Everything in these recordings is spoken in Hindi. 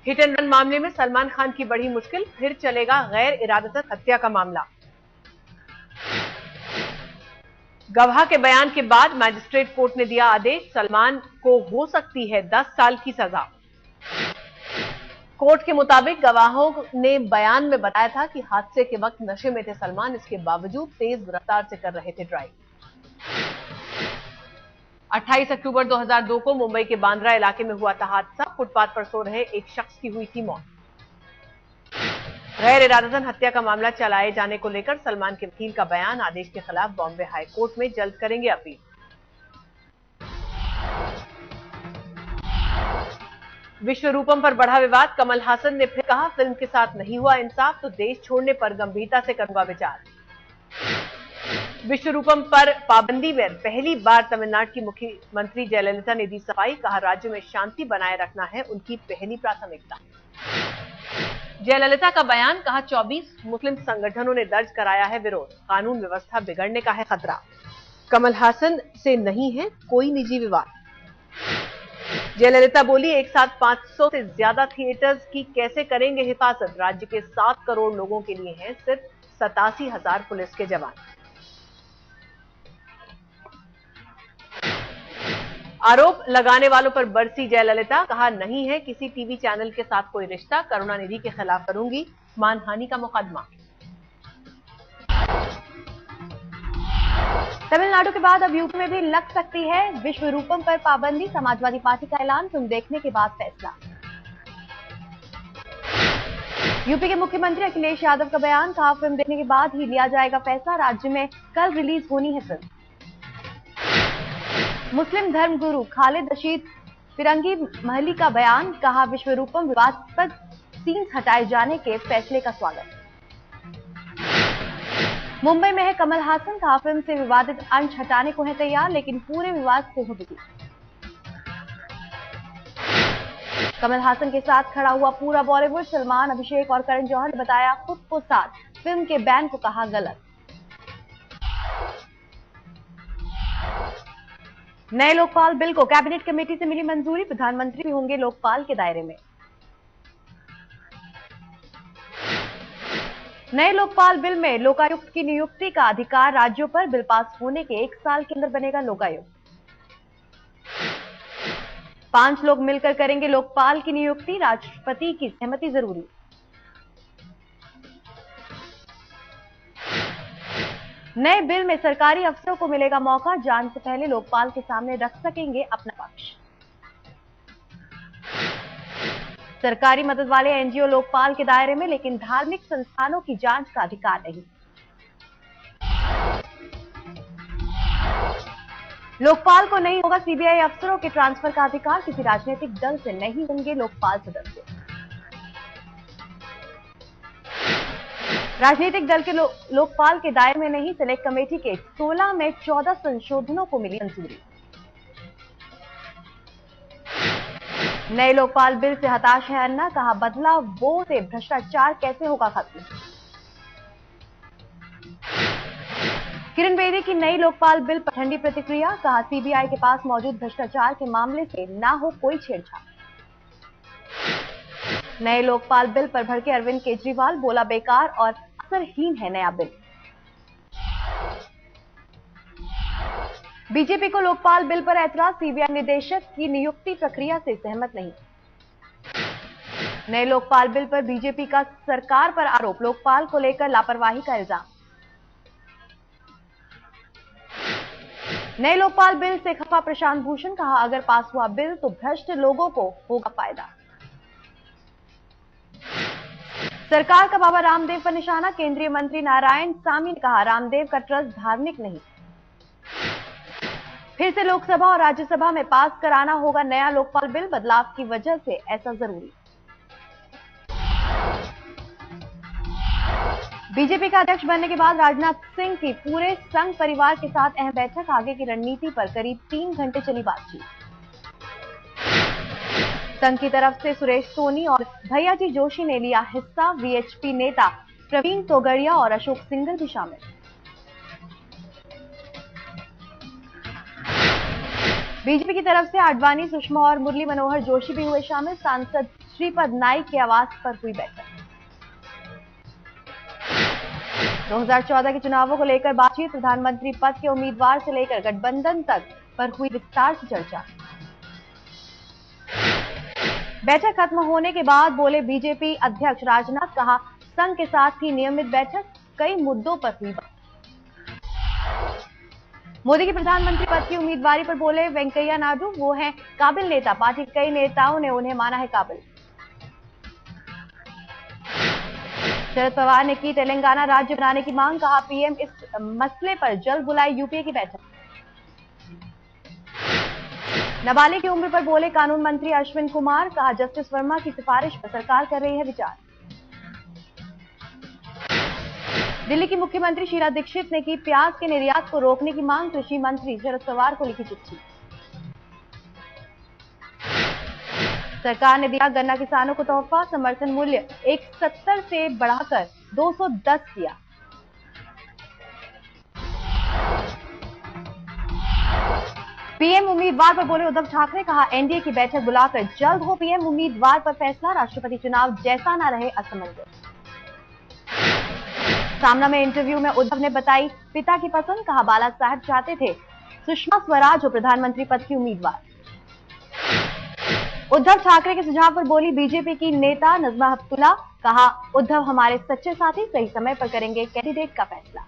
हिट एंड रन मामले में सलमान खान की बड़ी मुश्किल, फिर चलेगा गैर इरादतन हत्या का मामला। गवाह के बयान के बाद मैजिस्ट्रेट कोर्ट ने दिया आदेश, सलमान को हो सकती है 10 साल की सजा। कोर्ट के मुताबिक गवाहों ने बयान में बताया था कि हादसे के वक्त नशे में थे सलमान, इसके बावजूद तेज रफ्तार से कर रहे थे ड्राइव। 28 अक्टूबर 2002 को मुंबई के बांद्रा इलाके में हुआ था हादसा। फुटपाथ पर सो रहे एक शख्स की हुई थी मौत। गैर इरादतन हत्या का मामला चलाए जाने को लेकर सलमान के वकील का बयान, आदेश के खिलाफ बॉम्बे हाई कोर्ट में जल्द करेंगे अपील। विश्वरूपम पर बढ़ा विवाद, कमल हासन ने फिर कहा फिल्म के साथ नहीं हुआ इंसाफ तो देश छोड़ने पर गंभीरता से करूंगा विचार। विश्वरूपम पर पाबंदी में पहली बार तमिलनाडु की मुख्यमंत्री जयललिता ने दी सफाई, कहा राज्य में शांति बनाए रखना है उनकी पहली प्राथमिकता। जयललिता का बयान, कहा 24 मुस्लिम संगठनों ने दर्ज कराया है विरोध, कानून व्यवस्था बिगड़ने का है खतरा। कमल हासन से नहीं है कोई निजी विवाद। जयललिता बोली एक साथ 500 से ज्यादा थिएटर्स की कैसे करेंगे हिफाजत, राज्य के 7 करोड़ लोगों के लिए हैं सिर्फ 87,000 पुलिस के जवान। आरोप लगाने वालों पर बरसी जयललिता, कहा नहीं है किसी टीवी चैनल के साथ कोई रिश्ता, करुणानिधि के खिलाफ करूंगी मानहानि का मुकदमा। तमिलनाडु के बाद अब यूपी में भी लग सकती है विश्वरूपम पर पाबंदी, समाजवादी पार्टी का ऐलान, फिल्म देखने के बाद फैसला। यूपी के मुख्यमंत्री अखिलेश यादव का बयान, कहा फिल्म देखने के बाद ही लिया जाएगा फैसला, राज्य में कल रिलीज होनी है फिल्म। मुस्लिम धर्म गुरु खालिद रशीद फिरंगी महली का बयान, कहा विश्वरूपम विवादास्पद सीन्स हटाए जाने के फैसले का स्वागत। मुंबई में है कमल हासन, कहा फिल्म से विवादित अंश हटाने को है तैयार लेकिन पूरे विवाद से हो दुखी। कमल हासन के साथ खड़ा हुआ पूरा बॉलीवुड, सलमान, अभिषेक और करण जौहर ने बताया खुद को साथ, फिल्म के बैन को कहा गलत। नए लोकपाल बिल को कैबिनेट कमेटी से मिली मंजूरी, प्रधानमंत्री भी होंगे लोकपाल के दायरे में। नए लोकपाल बिल में लोकायुक्त की नियुक्ति का अधिकार राज्यों पर, बिल पास होने के 1 साल के अंदर बनेगा लोकायुक्त। 5 लोग मिलकर करेंगे लोकपाल की नियुक्ति, राष्ट्रपति की सहमति जरूरी। नए बिल में सरकारी अफसरों को मिलेगा मौका, जान से पहले लोकपाल के सामने रख सकेंगे अपना पक्ष। सरकारी मदद वाले एनजीओ लोकपाल के दायरे में, लेकिन धार्मिक संस्थानों की जांच का अधिकार नहीं। लोकपाल को नहीं होगा सीबीआई अफसरों के ट्रांसफर का अधिकार, किसी राजनीतिक दल से नहीं होंगे लोकपाल सदस्य। राजनीतिक दल के लोकपाल के दायरे में नहीं, सेलेक्ट कमेटी के 16 में 14 संशोधनों को मिली मंजूरी। नए लोकपाल बिल से हताश है अन्ना, कहा बदलावों से भ्रष्टाचार कैसे होगा खत्म। किरण बेदी की नई लोकपाल बिल पर ठंडी प्रतिक्रिया, कहा सीबीआई के पास मौजूद भ्रष्टाचार के मामले से ना हो कोई छेड़छाड़। नए लोकपाल बिल पर भड़के अरविंद केजरीवाल, बोला बेकार और असरहीन है नया बिल। बीजेपी को लोकपाल बिल पर ऐतराज, सीबीआई निदेशक की नियुक्ति प्रक्रिया से सहमत नहीं। नए लोकपाल बिल पर बीजेपी का सरकार पर आरोप, लोकपाल को लेकर लापरवाही का इल्जाम। नए लोकपाल बिल से खफा प्रशांत भूषण, कहा अगर पास हुआ बिल तो भ्रष्ट लोगों को होगा फायदा। सरकार का बाबा रामदेव पर निशाना, केंद्रीय मंत्री नारायण सामी ने कहा रामदेव का ट्रस्ट धार्मिक नहीं। फिर से लोकसभा और राज्यसभा में पास कराना होगा नया लोकपाल बिल, बदलाव की वजह से ऐसा जरूरी। बीजेपी का अध्यक्ष बनने के बाद राजनाथ सिंह की पूरे संघ परिवार के साथ अहम बैठक, आगे की रणनीति पर करीब 3 घंटे चली बातचीत। संघ की तरफ से सुरेश सोनी और भैयाजी जोशी ने लिया हिस्सा, वीएचपी नेता प्रवीण तोगड़िया और अशोक सिंघल भी शामिल। बीजेपी की तरफ से आडवाणी, सुषमा और मुरली मनोहर जोशी भी हुए शामिल। सांसद श्रीपद नाइक के आवास पर हुई बैठक। 2014 के चुनावों को लेकर बातचीत, प्रधानमंत्री पद के उम्मीदवार से लेकर गठबंधन तक पर हुई विस्तार से चर्चा। बैठक खत्म होने के बाद बोले बीजेपी अध्यक्ष राजनाथ, कहा संघ के साथ की नियमित बैठक, कई मुद्दों पर हुई बात। मोदी की प्रधानमंत्री पद की उम्मीदवारी पर बोले वेंकैया नायडू, वो हैं काबिल नेता, पार्टी के कई नेताओं ने उन्हें माना है काबिल। शरद पवार ने की तेलंगाना राज्य बनाने की मांग, कहा पीएम इस मसले पर जल्द बुलाए यूपीए की बैठक। नाबालिग की उम्र पर बोले कानून मंत्री अश्विन कुमार, कहा जस्टिस वर्मा की सिफारिश पर सरकार कर रही है विचार। दिल्ली की मुख्यमंत्री शीला दीक्षित ने की प्याज के निर्यात को रोकने की मांग, कृषि मंत्री शरद पवार को लिखी चिट्ठी। सरकार ने दिया गन्ना किसानों को तोहफा, समर्थन मूल्य 170 से बढ़ाकर 210 किया। पीएम उम्मीदवार पर बोले उद्धव ठाकरे, कहा एनडीए की बैठक बुलाकर जल्द हो पीएम उम्मीदवार पर फैसला, राष्ट्रपति चुनाव जैसा ना रहे असमंजस। सामना में इंटरव्यू में उद्धव ने बताई पिता की पसंद, कहा बाला साहब चाहते थे सुषमा स्वराज हो प्रधानमंत्री पद की उम्मीदवार। उद्धव ठाकरे के सुझाव पर बोली बीजेपी की नेता नजमा हेपतुल्ला, कहा उद्धव हमारे सच्चे साथी, सही समय पर करेंगे कैंडिडेट का फैसला।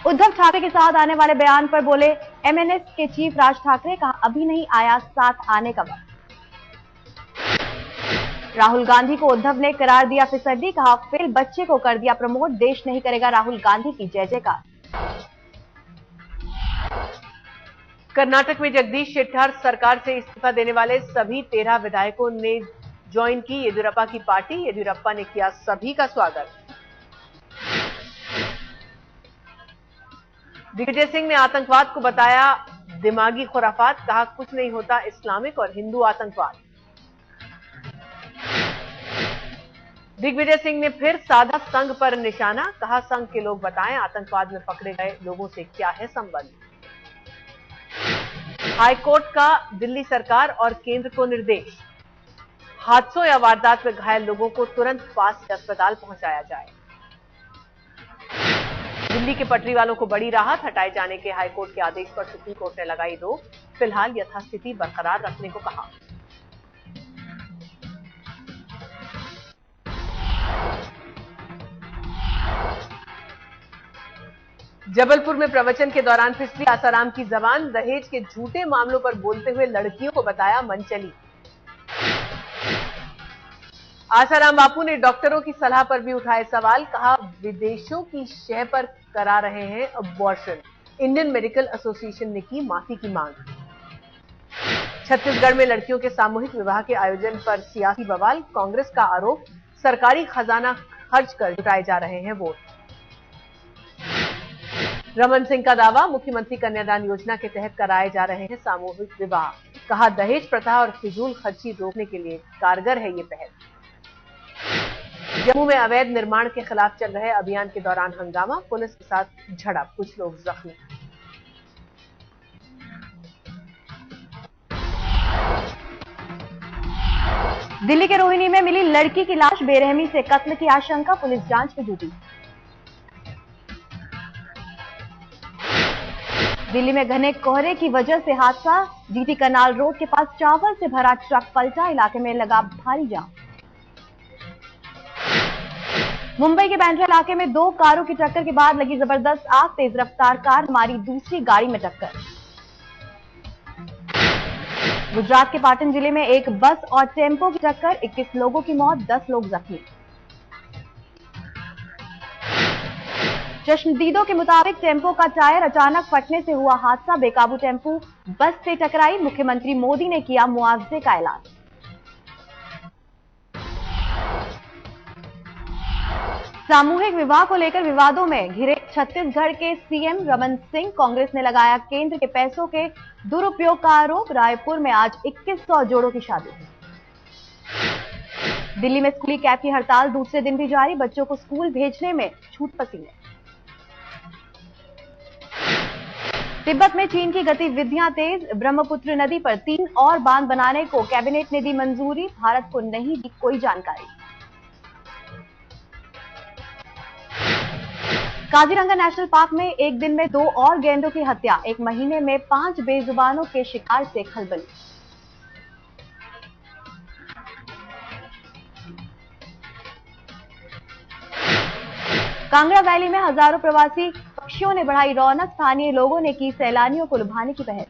उद्धव ठाकरे के साथ आने वाले बयान पर बोले एमएनएस के चीफ राज ठाकरे, कहा अभी नहीं आया साथ आने का वक्त। राहुल गांधी को उद्धव ने करार दिया फिसड्डी, कहा फेल बच्चे को कर दिया प्रमोट, देश नहीं करेगा राहुल गांधी की जय जयकार। कर्नाटक में जगदीश शेट्टार सरकार से इस्तीफा देने वाले सभी 13 विधायकों ने ज्वाइन की येदियुरप्पा की पार्टी, येदियुरप्पा ने किया सभी का स्वागत। दिग्विजय सिंह ने आतंकवाद को बताया दिमागी खुराफात, कहा कुछ नहीं होता इस्लामिक और हिंदू आतंकवाद। दिग्विजय सिंह ने फिर साधा संघ पर निशाना, कहा संघ के लोग बताएं आतंकवाद में पकड़े गए लोगों से क्या है संबंध। हाईकोर्ट का दिल्ली सरकार और केंद्र को निर्देश, हादसों या वारदात में घायल लोगों को तुरंत पास के अस्पताल पहुंचाया जाए। दिल्ली के पटरी वालों को बड़ी राहत, हटाए जाने के हाईकोर्ट के आदेश पर सुप्रीम कोर्ट ने लगाई रोक, फिलहाल यथास्थिति बरकरार रखने को कहा। जबलपुर में प्रवचन के दौरान फिसली आसाराम की जबान, दहेज के झूठे मामलों पर बोलते हुए लड़कियों को बताया मनचली। आसाराम बापू ने डॉक्टरों की सलाह पर भी उठाए सवाल, कहा विदेशों की शय पर करा रहे हैं अबॉर्शन, इंडियन मेडिकल एसोसिएशन ने की माफी की मांग। छत्तीसगढ़ में लड़कियों के सामूहिक विवाह के आयोजन पर सियासी बवाल, कांग्रेस का आरोप सरकारी खजाना खर्च कर जुटाए जा रहे हैं वोट। रमन सिंह का दावा, मुख्यमंत्री कन्यादान योजना के तहत कराए जा रहे हैं सामूहिक विवाह, कहा दहेज प्रथा और फिजूल खर्ची रोकने के लिए कारगर है ये पहल। जम्मू में अवैध निर्माण के खिलाफ चल रहे अभियान के दौरान हंगामा, पुलिस के साथ झड़प, कुछ लोग जख्मी। दिल्ली के रोहिणी में मिली लड़की की लाश, बेरहमी से कत्ल की आशंका, पुलिस जांच में जुटी। दिल्ली में घने कोहरे की वजह से हादसा, जीटी करनाल रोड के पास चावल से भरा ट्रक पलटा, इलाके में लगा भारी जाम। मुंबई के बांद्रा इलाके में 2 कारों की टक्कर के बाद लगी जबरदस्त आग, तेज रफ्तार कार मारी दूसरी गाड़ी में टक्कर। गुजरात के पाटन जिले में एक बस और टेम्पो की टक्कर, 21 लोगों की मौत, 10 लोग जख्मी। चश्मदीदों के मुताबिक टेम्पो का टायर अचानक फटने से हुआ हादसा, बेकाबू टेम्पो बस से टकराई, मुख्यमंत्री मोदी ने किया मुआवजे का ऐलान। सामूहिक विवाह को लेकर विवादों में घिरे छत्तीसगढ़ के सीएम रमन सिंह, कांग्रेस ने लगाया केंद्र के पैसों के दुरुपयोग का आरोप, रायपुर में आज 2100 जोड़ों की शादी। दिल्ली में स्कूली कैब की हड़ताल दूसरे दिन भी जारी, बच्चों को स्कूल भेजने में छूट पसीने। तिब्बत में चीन की गतिविधियां तेज, ब्रह्मपुत्र नदी पर 3 और बांध बनाने को कैबिनेट ने दी मंजूरी, भारत को नहीं दी कोई जानकारी। काजीरंगा नेशनल पार्क में एक दिन में 2 और गैंडों की हत्या, एक महीने में 5 बेजुबानों के शिकार से खलबली। कांगड़ा वैली में हजारों प्रवासी पक्षियों ने बढ़ाई रौनक, स्थानीय लोगों ने की सैलानियों को लुभाने की पहल।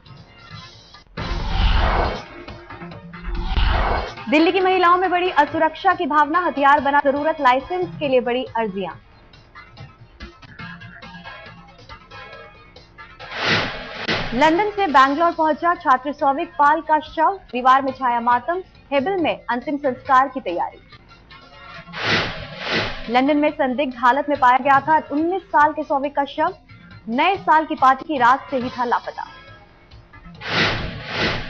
दिल्ली की महिलाओं में बड़ी असुरक्षा की भावना, हथियार बना जरूरत, लाइसेंस के लिए बड़ी अर्जियां। लंदन से बैंगलोर पहुंचा छात्र सौविक पाल का शव, परिवार में छाया मातम, हेबल में अंतिम संस्कार की तैयारी। लंदन में संदिग्ध हालत में पाया गया था 19 साल के सौविक का शव, नए साल की पार्टी की रात से ही था लापता।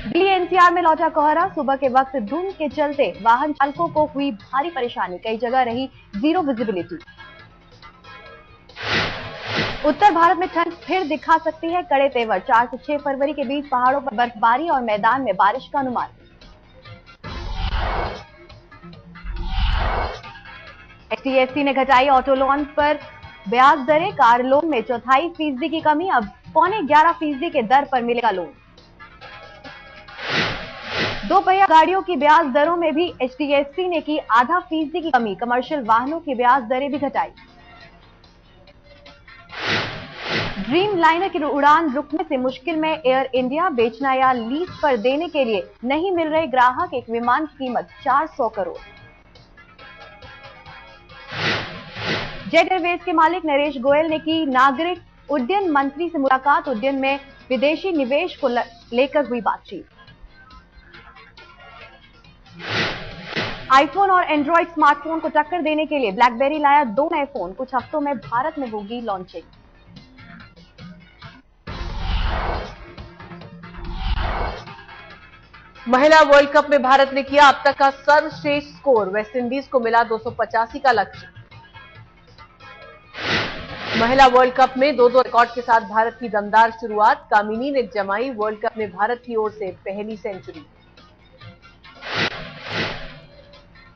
दिल्ली एनसीआर में लौटा कोहरा, सुबह के वक्त धुंध के चलते वाहन चालकों को हुई भारी परेशानी, कई जगह रही जीरो विजिबिलिटी। उत्तर भारत में ठंड फिर दिखा सकती है कड़े तेवर, 4 से 6 फरवरी के बीच पहाड़ों पर बर्फबारी और मैदान में बारिश का अनुमान। एचडीएफसी ने घटाई ऑटो लोन पर ब्याज दरें, कार लोन में 4.25% की कमी, अब 11.25% के दर पर मिलेगा लोन। 2 पहिया गाड़ियों की ब्याज दरों में भी एचडीएफसी ने की 0.5% की कमी, कमर्शियल वाहनों की ब्याज दरें भी घटाई। ड्रीम लाइनर की उड़ान रुकने से मुश्किल में एयर इंडिया, बेचना या लीज पर देने के लिए नहीं मिल रहे ग्राहक, एक विमान की कीमत 400 करोड़। जेट एयरवेज के मालिक नरेश गोयल ने की नागरिक उड्डयन मंत्री से मुलाकात, उड्डयन में विदेशी निवेश को लेकर हुई बातचीत। आईफोन और एंड्रॉइड स्मार्टफोन को टक्कर देने के लिए ब्लैकबेरी लाया 2 नए फोन, कुछ हफ्तों में भारत में होगी लॉन्चिंग। महिला वर्ल्ड कप में भारत ने किया अब तक का सर्वश्रेष्ठ स्कोर, वेस्टइंडीज को मिला 285 का लक्ष्य। महिला वर्ल्ड कप में 2-2 रिकॉर्ड के साथ भारत की दमदार शुरुआत, कामिनी ने जमाई वर्ल्ड कप में भारत की ओर से पहली सेंचुरी।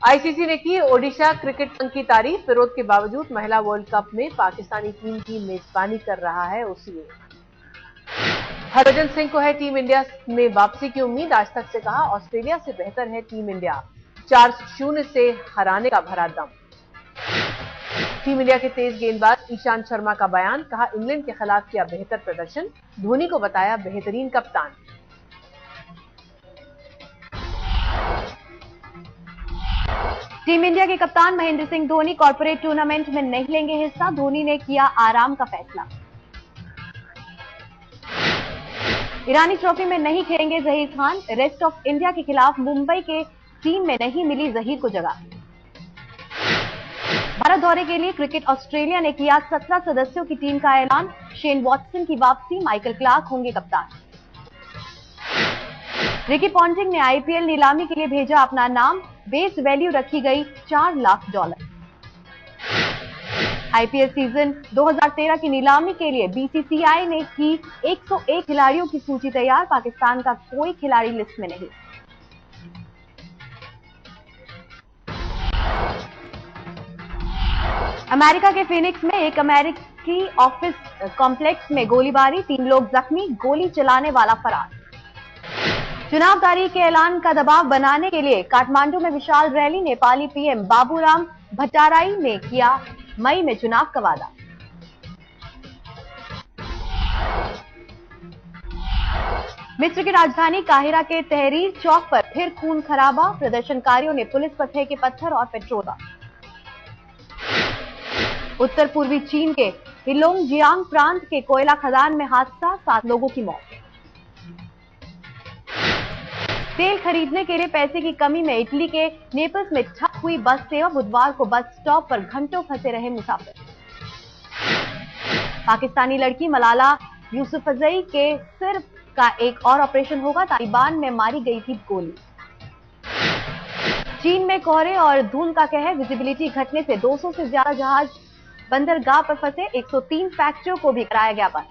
आईसीसी ने की ओडिशा क्रिकेट संघ की तारीफ, विरोध के बावजूद महिला वर्ल्ड कप में पाकिस्तानी टीम की मेजबानी कर रहा है ओसीए। हरभजन सिंह को है टीम इंडिया में वापसी की उम्मीद, आज तक से कहा ऑस्ट्रेलिया से बेहतर है टीम इंडिया, 4-0 से हराने का भरा दम। टीम इंडिया के तेज गेंदबाज ईशांत शर्मा का बयान, कहा इंग्लैंड के खिलाफ किया बेहतर प्रदर्शन, धोनी को बताया बेहतरीन कप्तान। टीम इंडिया के कप्तान महेंद्र सिंह धोनी कॉर्पोरेट टूर्नामेंट में नहीं लेंगे हिस्सा, धोनी ने किया आराम का फैसला। ईरानी ट्रॉफी में नहीं खेलेंगे Zaheer Khan, rest of India के खिलाफ मुंबई के टीम में नहीं मिली जहीर को जगह। भारत दौरे के लिए क्रिकेट ऑस्ट्रेलिया ने किया 17 सदस्यों की टीम का ऐलान, शेन वॉटसन की वापसी, माइकल क्लार्क होंगे कप्तान। रिकी पॉन्टिंग ने आईपीएल नीलामी के लिए भेजा अपना नाम, बेस वैल्यू रखी गई $4 लाख। आईपीएल सीजन 2013 की नीलामी के लिए बीसीसीआई ने की 101 खिलाड़ियों की सूची तैयार, पाकिस्तान का कोई खिलाड़ी लिस्ट में नहीं। अमेरिका के फिनिक्स में एक अमेरिकी ऑफिस कॉम्प्लेक्स में गोलीबारी, 3 लोग जख्मी, गोली चलाने वाला फरार। चुनाव तारीख के ऐलान का दबाव बनाने के लिए काठमांडू में विशाल रैली, नेपाली पीएम बाबूराम भट्टाराई ने किया मई में चुनाव का वादा। मिस्र की राजधानी काहिरा के तहरीर चौक पर फिर खून खराबा, प्रदर्शनकारियों ने पुलिस पर फेंके पत्थर और पेट्रोल। उत्तर पूर्वी चीन के हिलोंगजियांग प्रांत के कोयला खदान में हादसा, 7 लोगों की मौत। तेल खरीदने के लिए पैसे की कमी में इटली के नेपल्स में ठप हुई बस सेवा, बुधवार को बस स्टॉप पर घंटों फंसे रहे मुसाफिर। पाकिस्तानी लड़की मलाला यूसुफजई के सिर का एक और ऑपरेशन होगा, तालिबान में मारी गई थी गोली। चीन में कोहरे और धुंध का कहर, विजिबिलिटी घटने से 200 से ज्यादा जहाज बंदरगाह पर फंसे, 103 फैक्ट्रियों को भी कराया गया बंद।